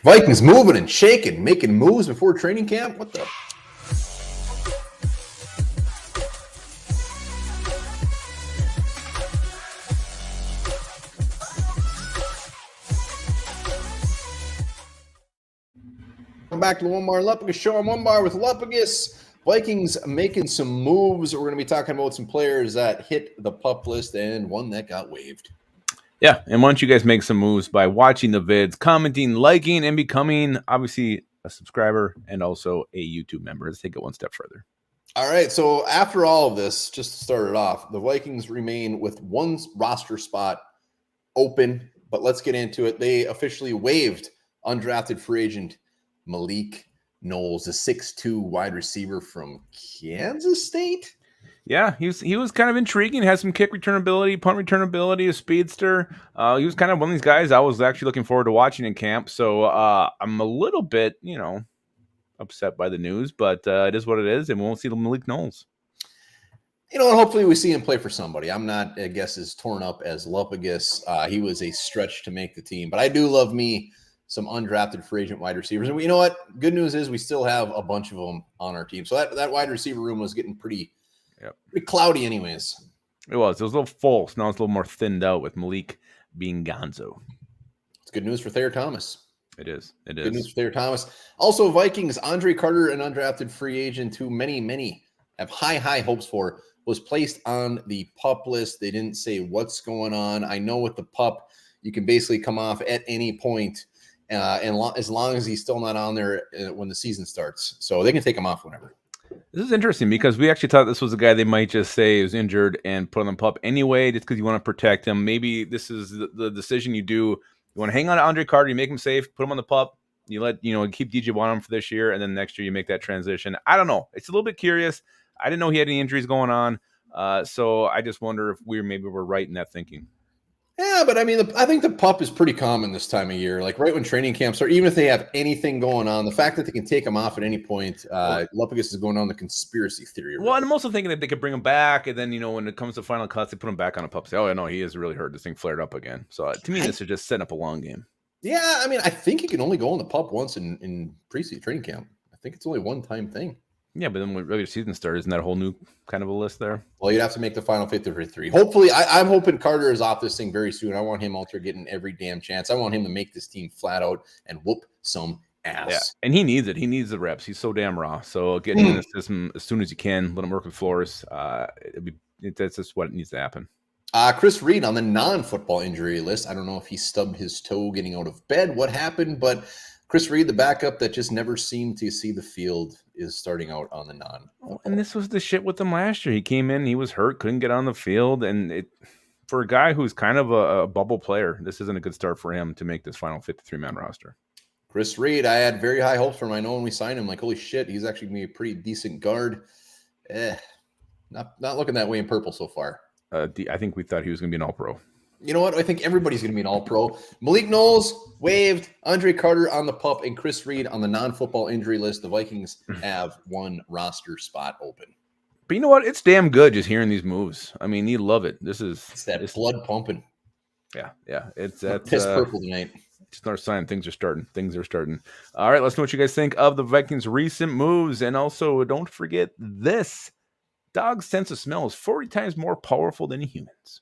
Vikings moving and shaking, making moves before training camp. What the? Welcome back to the Onebar Lupagus show. I'm Onebar with Lupagus. Vikings making some moves. We're going to be talking about some players that hit the PUP list and one that got waived. Yeah, and why don't you guys make some moves by watching the vids, commenting, liking, and becoming, obviously, a subscriber and also a YouTube member. Let's take it one step further. All right, so after all of this, just to start it off, the Vikings remain with one roster spot open, but let's get into it. They officially waived undrafted free agent Malik Knowles, a 6'2" wide receiver from Kansas State. Yeah, he was kind of intriguing. Has some kick return ability, punt return ability, a speedster. He was kind of one of these guys I was actually looking forward to watching in camp. So I'm a little bit, upset by the news, but it is what it is, and we won't see the Malik Knowles. And hopefully we see him play for somebody. I'm not, I guess, as torn up as Lupagus. He was a stretch to make the team, but I do love me some undrafted free agent wide receivers. And you know what? Good news is we still have a bunch of them on our team. So that wide receiver room was getting pretty cloudy anyways. It was a little full. So now it's a little more thinned out with Malik being gonzo. It's good news for Thayer Thomas. It is. Good news for Thayer Thomas. Also, Vikings, Andre Carter, an undrafted free agent who many have high hopes for, was placed on the PUP list. They didn't say what's going on. I know with the PUP, you can basically come off at any point, and as long as he's still not on there when the season starts. So they can take him off whenever. This is interesting because we actually thought this was a guy they might just say is injured and put on the PUP anyway, just because you want to protect him. Maybe this is the decision you do. You want to hang on to Andre Carter, you make him safe, put him on the PUP, you let keep DJ Wanham for this year, and then next year you make that transition. I don't know. It's a little bit curious. I didn't know he had any injuries going on, so I just wonder if we're right in that thinking. Yeah, but I mean, I think the PUP is pretty common this time of year. Like right when training camps start, even if they have anything going on, the fact that they can take them off at any point, Lupagus is going on the conspiracy theory. Well, I'm also thinking that they could bring him back, and then when it comes to final cuts, they put him back on a PUP. Say, oh, no, he is really hurt. This thing flared up again. So to me, this is just setting up a long game. Yeah, I mean, I think he can only go on the PUP once in preseason training camp. I think it's only a one-time thing. Yeah, but then when regular season starts, isn't that a whole new kind of a list there? Well, you'd have to make the final 53. Hopefully, I'm hoping Carter is off this thing very soon. I want him out there getting every damn chance. I want him to make this team flat out and whoop some ass. Yeah, and he needs it. He needs the reps. He's so damn raw. So getting him in the system as soon as you can, let him work with Flores. That's just what needs to happen. Chris Reed on the non-football injury list. I don't know if he stubbed his toe getting out of bed, what happened, but Chris Reed, the backup that just never seemed to see the field, is starting out on the non. And this was the shit with him last year. He came in, he was hurt, couldn't get on the field, and for a guy who's kind of a bubble player, this isn't a good start for him to make this final 53-man roster. Chris Reed, I had very high hopes for him. I know when we signed him, like, holy shit, he's actually going to be a pretty decent guard. Not looking that way in purple so far. I think we thought he was going to be an all-pro. You know what? I think everybody's going to be an all-pro. Malik Knowles waived, Andre Carter on the PUP, and Chris Reed on the non-football injury list. The Vikings have one roster spot open. But you know what? It's damn good just hearing these moves. I mean, you love it. It's that blood pumping. Yeah. It's that piss purple tonight. It's another sign things are starting. All right, let's know what you guys think of the Vikings' recent moves. And also, don't forget this. Dog's sense of smell is 40 times more powerful than a human's.